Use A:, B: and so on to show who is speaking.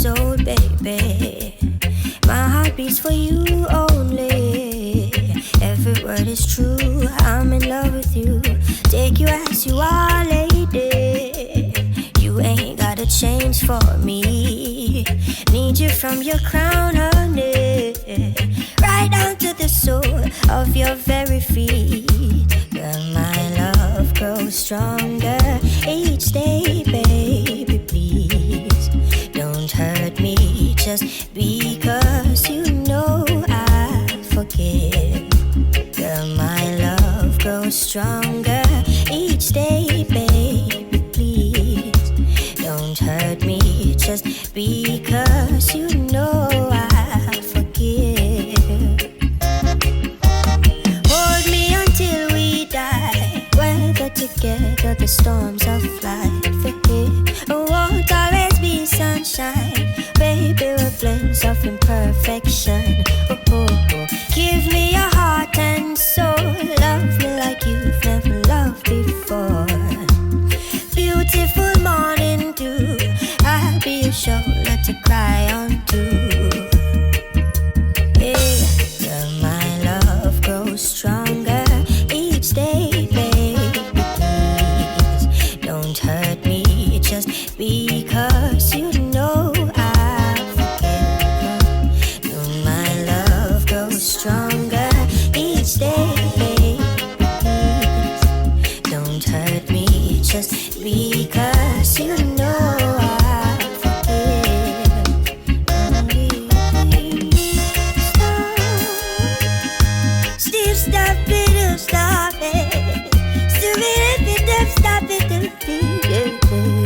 A: soul, baby. My heart beats for you only. Every word is true. I'm in love with you. Take you as you are, lady. You ain't gotta change for me. Need you from your crown, honey, right down to the sole of your very feet. Girl, my love grows stronger each day, baby. Please don't hurt me just because you know I forgive. Girl, my love grows stronger each day, baby. Please don't hurt me just because you know I forgive. Hold me until we die, weather together the storms of life. It won't always be sunshine, baby, we're blends of imperfection. Oh, oh, oh. Give me your heart and soul, love me like you've never loved before. Beautiful morning dew, I'll be your shoulder to cry on to. Yeah, girl, my love grows stronger each day, baby. Please don't hurt me just because you know I forgive. No, my love grows stronger each day, baby. Please don't hurt me just because you know I forgive. Stop, stop it, stop it. Stop it, stop it, stop it.